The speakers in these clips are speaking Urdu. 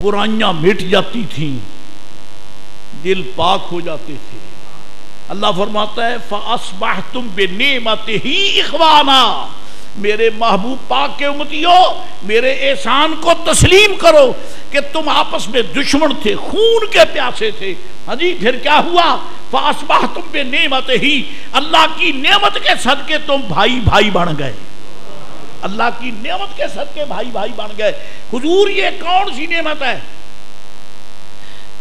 برائیاں مٹ جاتی تھیں، دل پاک ہو جاتے تھے۔ اللہ فرماتا ہے فَأَصْبَحْتُمْ بِنِعْمَتِهِ إِخْوَانًا، میرے محبوب پاک کے امتیوں میرے احسان کو تسلیم کرو کہ تم آپس میں دشمن تھے، خون کے پیاسے تھے۔ ہاں جی، پھر کیا ہوا؟ فَأَصْبَحْتُمْ بِنِعْمَتِهِ، اللہ کی نعمت کے صدقے تم بھائی بھائی بن گئے، اللہ کی نعمت کے صدقے بھائی بھائی بن گئے۔ حضور یہ کون سی نعمت ہے؟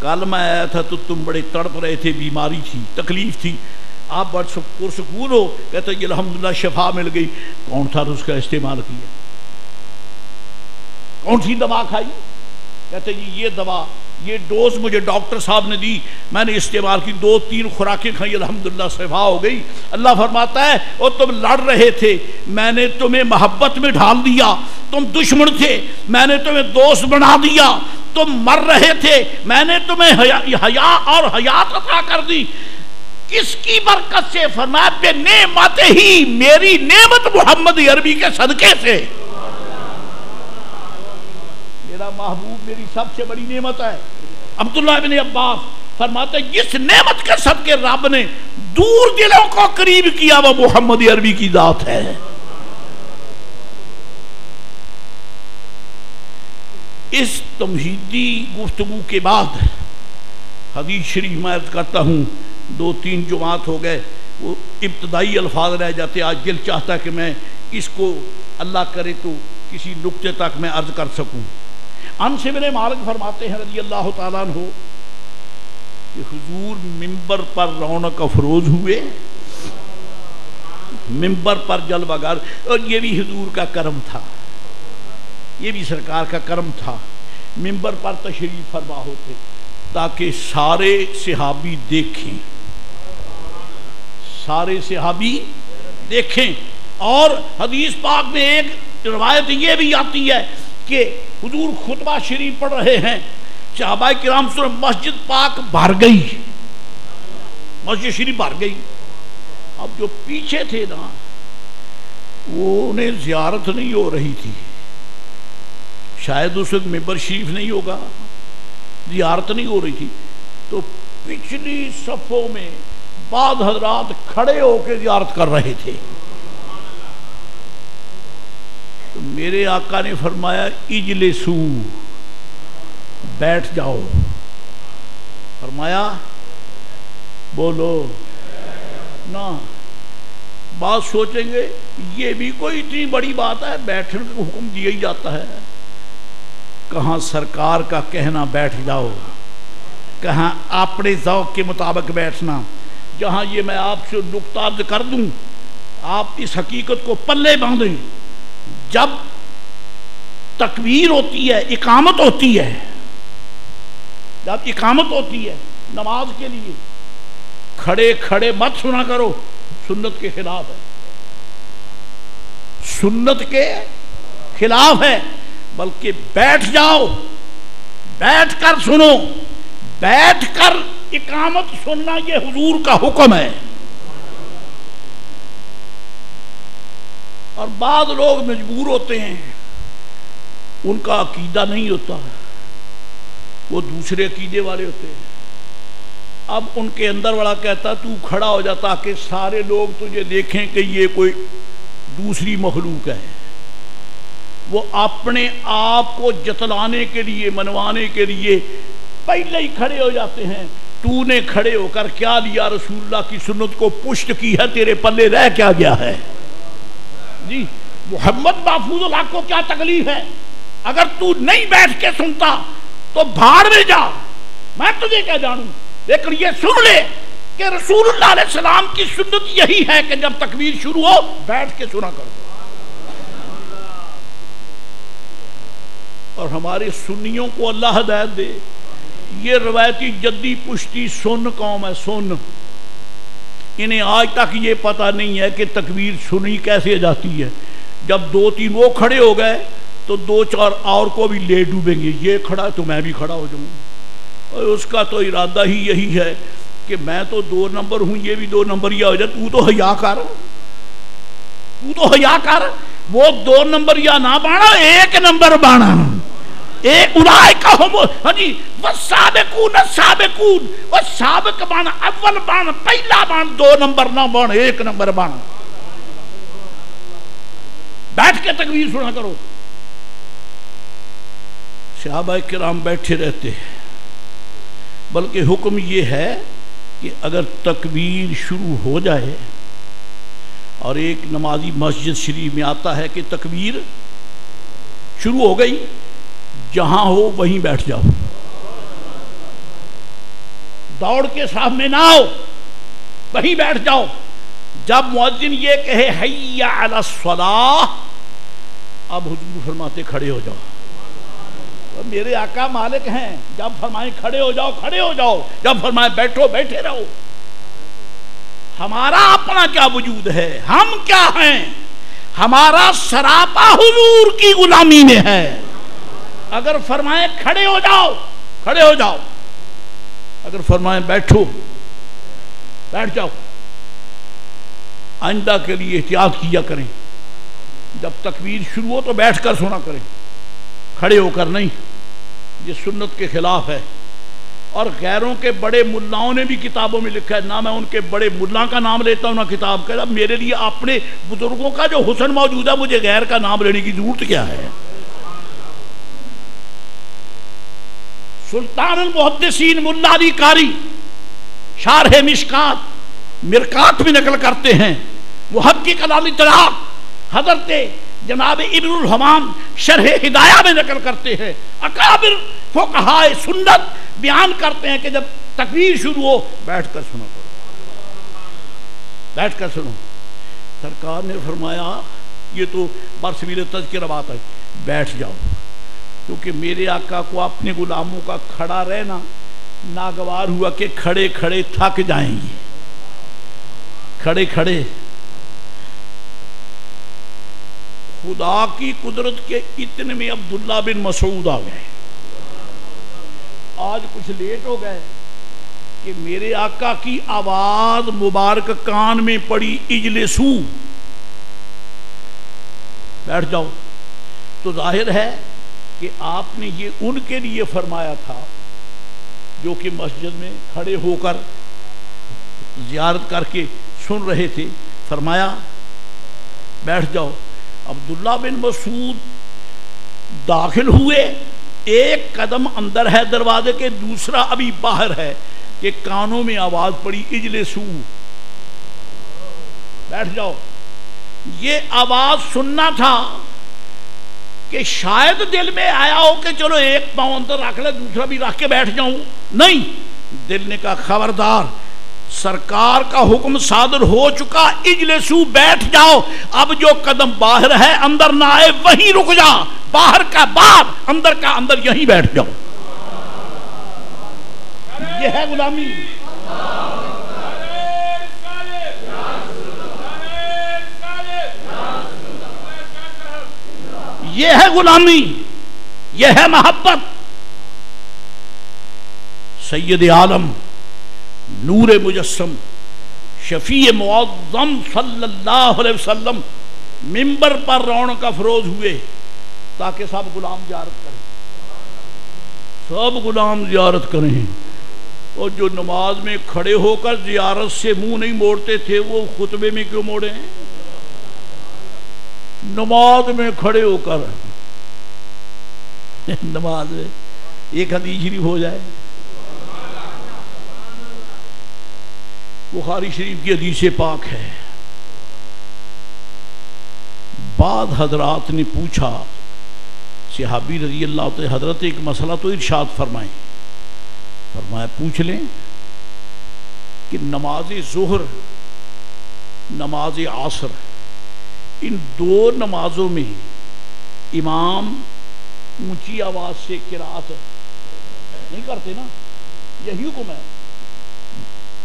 کل میں آیا تھا تو تم بڑے تڑپ رہے تھے، بیماری تھی، تکلیف تھی، آپ بڑے پرسکون ہو، کہتے ہیں الحمدللہ شفا مل گئی۔ کون تھا اس کا استعمال کیا؟ کون سی دوا کھائی؟ کہتے ہیں یہ دوا، یہ ڈوز مجھے ڈاکٹر صاحب نے دی، میں نے استعمال کی، 2-3 خوراکیں کھائیں، الحمدللہ شفا ہو گئی۔ اللہ فرماتا ہے اور تم لڑ رہے تھے، میں نے تمہیں محبت میں ڈھال دیا، تم دشمن تھے، میں نے تمہیں دوست بنا دیا، تم مر رہے تھے، میں نے تمہیں حیا اور حیات عطا کر دی۔ کس کی برکت سے؟ فرمایا بے نعمت ہی، میری نعمت محمد عربی کے صدقے سے۔ میرا محبوب میری سب سے بڑی نعمت ہے۔ عبداللہ بن عباس فرماتے ہیں جس نعمت کے صدقے رب نے دور دلوں کو قریب کیا وہ محمد عربی کی ذات ہے۔ اس تمہیدی گفتگو کے بعد حدیث شریف میں عرض کرتا ہوں، 2-3 جمعات ہو گئے، وہ ابتدائی الفاظ رہ جاتے، آج دل چاہتا ہے کہ میں اس کو اللہ کرے تو کسی نقطے تک میں عرض کر سکوں۔ انس بن مالک فرماتے ہیں رضی اللہ تعالیٰ عنہ کہ حضور منبر پر رونق افروز ہوئے، منبر پر جلوہ گر، اور یہ بھی حضور کا کرم تھا، یہ بھی سرکار کا کرم تھا، منبر پر تشریف فرما ہوتے تاکہ سارے صحابی دیکھیں، سارے صحابی دیکھیں۔ اور حدیث پاک میں ایک روایت یہ بھی آتی ہے کہ حضور خطبہ شریف پڑھ رہے ہیں، صحابہ کرام سے مسجد پاک بھر گئی، مسجد شریف بھر گئی۔ اب جو پیچھے تھے نا وہ انہیں زیارت نہیں ہو رہی تھی، شاید اس وقت منبر شریف نہیں ہوگا، زیارت نہیں ہو رہی تھی، تو پچھلی صفوں میں بعض حضرات کھڑے ہو کے زیارت کر رہے تھے۔ تو میرے آقا نے فرمایا اجلسو، بیٹھ جاؤ، فرمایا بولو نا۔ بات سوچیں گے یہ بھی کوئی اتنی بڑی بات ہے، بیٹھنے کا حکم دیا ہی جاتا ہے، کہاں سرکار کا کہنا بیٹھ جاؤ، کہاں اپنے ذوق کے مطابق بیٹھنا۔ جہاں یہ میں آپ سے نقطہ عرض کر دوں، آپ اس حقیقت کو پلے باندھیں، جب تکبیر ہوتی ہے، اقامت ہوتی ہے، جب اقامت ہوتی ہے نماز کے لیے، کھڑے کھڑے مت سنا کرو، سنت کے خلاف ہے، سنت کے خلاف ہے، بلکہ بیٹھ جاؤ، بیٹھ کر سنو، بیٹھ کر اقامت سننا یہ حضور کا حکم ہے۔ اور بعض لوگ مجبور ہوتے ہیں، ان کا عقیدہ نہیں ہوتا، وہ دوسرے عقیدے والے ہوتے ہیں، اب ان کے اندر والا کہتا تو کھڑا ہو جاتا کہ سارے لوگ تجھے دیکھیں کہ یہ کوئی دوسری مخلوق ہے۔ وہ اپنے آپ کو جتلانے کے لیے، منوانے کے لیے پہلے ہی کھڑے ہو جاتے ہیں۔ تو نے کھڑے ہو کر کیا لیا؟ رسول اللہ کی سنت کو پشت کی ہے، تیرے پلے رہ کیا گیا ہے؟ جی محمد محفوظ اللہ کو کیا تکلیف ہے؟ اگر تو نہیں بیٹھ کے سنتا تو بھاڑ میں جا، میں تجھے کیا جانوں، لیکن یہ سن لے کہ رسول اللہ علیہ السلام کی سنت یہی ہے کہ جب تکبیر شروع ہو بیٹھ کے سنا کرو۔ اور ہمارے سنیوں کو اللہ ہدایت دے، یہ روایتی جدی پشتی سن قوم ہے، سن، انہیں آج تک یہ پتہ نہیں ہے کہ تکبیر سنی کیسے جاتی ہے۔ جب 2-3 وہ کھڑے ہو گئے تو 2-4 اور کو بھی لے ڈوبیں گے، یہ کھڑا تو میں بھی کھڑا ہو جاؤں، اور اس کا تو ارادہ ہی یہی ہے کہ میں تو 2 نمبر ہوں، یہ بھی 2 نمبریہ ہو جائے۔ تو تو حیا کر، تو حیا کر، وہ 2 نمبریہ نہ بانا، 1 نمبر بانا، اولئک هم والسابقون السابقون، وہ سابق بن اول بن پہلا بن، 2 نمبر نہ بن 1 نمبر بن۔ بیٹھ کے تکبیر سنا کرو۔ صحابہ کرام بیٹھے رہتے ہیں، بلکہ حکم یہ ہے کہ اگر تکبیر شروع ہو جائے اور ایک نمازی مسجد شریف میں آتا ہے کہ تکبیر شروع ہو گئی، جہاں ہو وہیں بیٹھ جاؤ، دوڑ کے سامنے نہ آؤ، وہیں بیٹھ جاؤ۔ جب مؤذن یہ کہے حی علی الصلاۃ، اب حضور فرماتے کھڑے ہو جاؤ۔ میرے آقا مالک ہیں، جب فرمائیں کھڑے ہو جاؤ کھڑے ہو جاؤ، جب فرمائیں بیٹھو بیٹھے رہو۔ ہمارا اپنا کیا وجود ہے؟ ہم کیا ہیں؟ ہمارا سراپا حضور کی غلامی میں ہے۔ اگر فرمائیں کھڑے ہو جاؤ کھڑے ہو جاؤ، اگر فرمائیں بیٹھو بیٹھ جاؤ۔ آئندہ کے لیے احتیاط کیا کریں، جب تکبیر شروع ہو تو بیٹھ کر سنا کریں، کھڑے ہو کر نہیں، یہ سنت کے خلاف ہے۔ اور غیروں کے بڑے ملاؤں نے بھی کتابوں میں لکھا ہے، نہ میں ان کے بڑے ملا کا نام لیتا ہوں نہ کتاب کا، میرے لیے اپنے بزرگوں کا جو حسن موجود ہے، مجھے غیر کا نام لینے کی ضرورت کیا ہے؟ سلطان المحدثین ملا علی قاری شارح مشکات مرکات میں نقل کرتے ہیں، محقق علی طلاق حضرت جناب ابن الحمام شرح ہدایہ میں نقل کرتے ہیں، اکابر فقہاء سنت بیان کرتے ہیں کہ جب تکبیر شروع ہو بیٹھ کر سنو کرو، بیٹھ کر سنو۔ سرکار نے فرمایا، یہ تو برسبیل تذکرہ بات ہے، بیٹھ جاؤ، کیونکہ میرے آقا کو اپنے غلاموں کا کھڑا رہنا ناگوار ہوا کہ کھڑے کھڑے تھک جائیں گے، کھڑے کھڑے۔ خدا کی قدرت کے اتنے میں عبداللہ بن مسعود آ گئے، آج کچھ لیٹ ہو گئے کہ میرے آقا کی آواز مبارک کان میں پڑی، اجلسو، بیٹھ جاؤ۔ تو ظاہر ہے کہ آپ نے یہ ان کے لیے فرمایا تھا جو کہ مسجد میں کھڑے ہو کر زیارت کر کے سن رہے تھے، فرمایا بیٹھ جاؤ۔ عبداللہ بن مسعود داخل ہوئے، ایک قدم اندر ہے دروازے کے، دوسرا ابھی باہر ہے، کہ کانوں میں آواز پڑی اجلسو، بیٹھ جاؤ۔ یہ آواز سننا تھا کہ شاید دل میں آیا ہو کہ چلو ایک پاؤں اندر رکھ لے دوسرا بھی رکھ کے بیٹھ جاؤں، نہیں، دل نے کہا خبردار، سرکار کا حکم صادر ہو چکا، اجلسو بیٹھ جاؤ، اب جو قدم باہر ہے اندر نہ آئے، وہیں رک جا، باہر کا باہر اندر کا اندر، یہیں بیٹھ جاؤ۔ یہ ہے غلامی۔ یہ ہے غلامی، یہ ہے محبت۔ سید عالم نور مجسم شفیع معظم صلی اللہ علیہ وسلم منبر پر رونق افروز ہوئے تاکہ سب غلام زیارت کریں، سب غلام زیارت کریں۔ اور جو نماز میں کھڑے ہو کر زیارت سے منہ نہیں موڑتے تھے، وہ خطبے میں کیوں موڑے ہیں؟ نماز میں کھڑے ہو کر، نماز میں ایک حدیث شریف ہو جائے، بخاری شریف کی حدیث پاک ہے، بعض حضرات نے پوچھا صحابی رضی اللہ عنہ، حضرت ایک مسئلہ تو ارشاد فرمائیں، فرمایا پوچھ لیں کہ نماز ظہر نماز عصر ان دو نمازوں میں امام اونچی آواز سے قرات نہیں کرتے نا، یہی حکم ہے،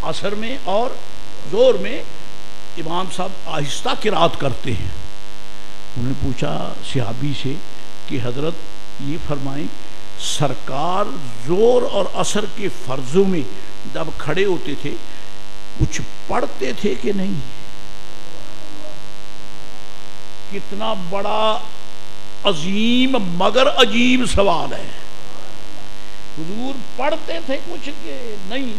عصر میں اور ظہر میں امام صاحب آہستہ قرات کرتے ہیں۔ انہوں نے پوچھا صحابی سے کہ حضرت یہ فرمائیں سرکار ظہر اور عصر کے فرضوں میں جب کھڑے ہوتے تھے کچھ پڑھتے تھے کہ نہیں؟ کتنا بڑا عظیم مگر عجیب سوال ہے. حضور پڑھتے تھے کچھ کہ نہیں؟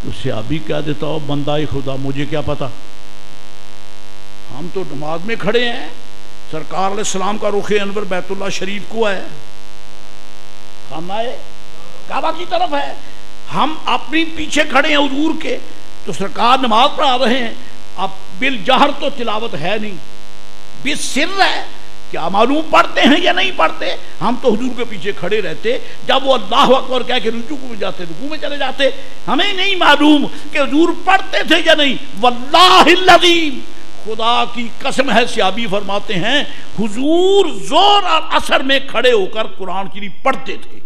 تو صحابی کہہ دیتا ہو بندہ خدا مجھے کیا پتا، ہم تو نماز میں کھڑے ہیں، سرکار علیہ السلام کا رخ انور بیت اللہ شریف کو ہے، خانہ کعبہ کی طرف ہے، ہم اپنی پیچھے کھڑے ہیں حضور کے، تو سرکار نماز پڑھا رہے ہیں. اب بالجہر تو تلاوت ہے نہیں، بالسر ہے. کیا معلوم پڑھتے ہیں یا نہیں پڑھتے؟ ہم تو حضور کے پیچھے کھڑے رہتے، جب وہ اللہ اکبر کہہ کے رکوع میں جاتے رکوع میں چلے جاتے. ہمیں نہیں معلوم کہ حضور پڑھتے تھے یا نہیں. واللہ العظیم، خدا کی قسم ہے، صحابی فرماتے ہیں حضور زور اور اثر میں کھڑے ہو کر قرآن شریف پڑھتے تھے.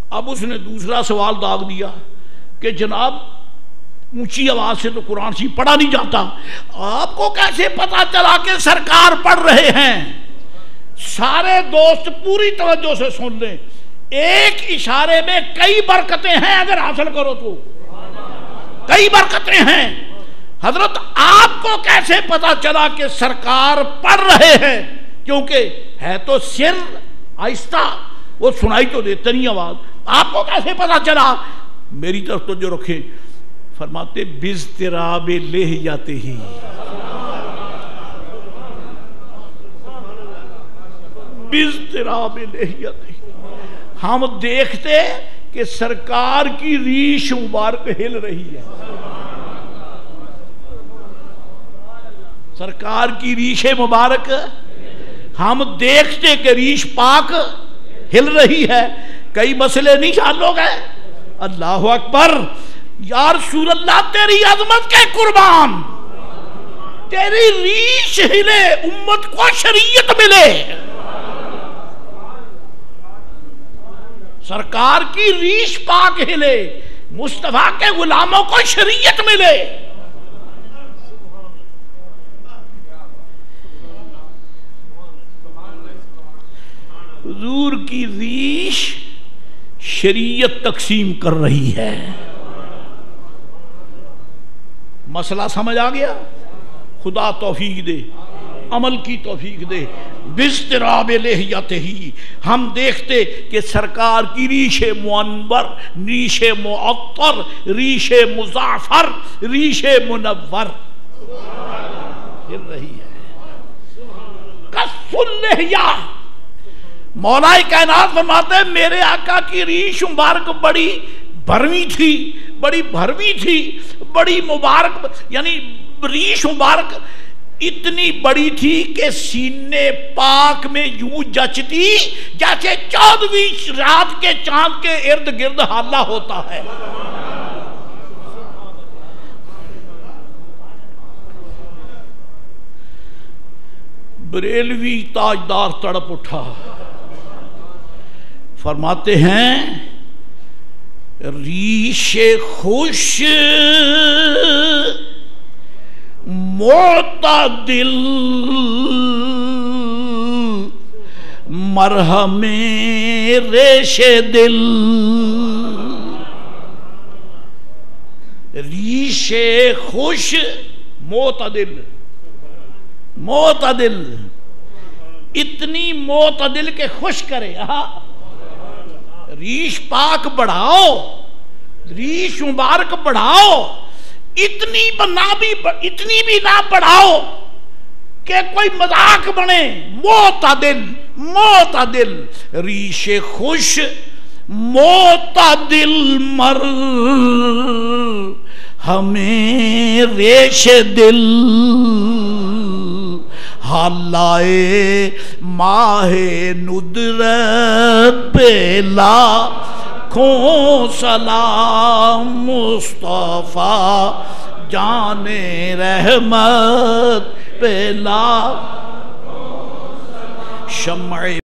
اب اس نے دوسرا سوال داغ دیا کہ جناب اونچی آواز سے تو قرآن شریف پڑھا نہیں جاتا، آپ کو کیسے پتا چلا کہ سرکار پڑھ رہے ہیں؟ سارے دوست پوری توجہ سے سن لیں، ایک اشارے میں کئی برکتیں ہیں، اگر حاصل کرو تو کئی برکتیں ہیں. حضرت آپ کو کیسے پتا چلا کہ سرکار پڑھ رہے ہیں؟ کیونکہ ہے تو سر آہستہ، وہ سنائی تو دیتے نہیں آواز. آپ کو کیسے پتا چلا؟ میری طرف تو جو رکھیں، فرماتے باضطراب لحیتہ ہی، باضطراب لحیتہ ہی، ہم دیکھتے کہ سرکار کی ریش مبارک ہل رہی ہے. سرکار کی ریش مبارک ہم دیکھتے کہ ریش پاک ہل رہی ہے. کئی مسئلے نہیں حل ہو گئے. اللہ اکبر. یا رسول اللہ تیری عظمت کے قربان، تیری ریش ہلے، امت کو شریعت ملے. سرکار کی ریش پاک ہلے، مصطفیٰ کے غلاموں کو شریعت ملے. حضور کی ریش شریعت تقسیم کر رہی ہے. مسئلہ سمجھ آ گیا؟ خدا توفیق دے، عمل کی توفیق دے. باضطراب لحیتہ ہی، ہم دیکھتے کہ سرکار کی ریش منور، ریش معطر، ریش مزعفر، ریش منور ہل رہی ہے. قص اللحیہ، مولا کائنات فرماتے ہیں میرے آقا کی ریش مبارک بڑی بھرمی تھی، بڑی بھرمی تھی، بڑی مبارک، یعنی ریش مبارک اتنی بڑی تھی کہ سینے پاک میں یوں جچتی جیسے 14ویں رات کے چاند کے ارد گرد حالہ ہوتا ہے. بریلوی تاجدار تڑپ اٹھا، فرماتے ہیں ریش خوش معتدل مرہم ریش دل. ریش خوش معتدل، معتدل، اتنی معتدل کے خوش کرے. ریش پاک بڑھاؤ، ریش مبارک بڑھاؤ، اتنی بھی نہ بڑھاؤ کہ کوئی مذاق بنے. معتدل، معتدل، ریش خوش معتدل مر ہمیں ریش دل. حالائے ماہ ندرت پہ لاکھوں سلام، مصطفیٰ جان رحمت پہ لاکھوں شمع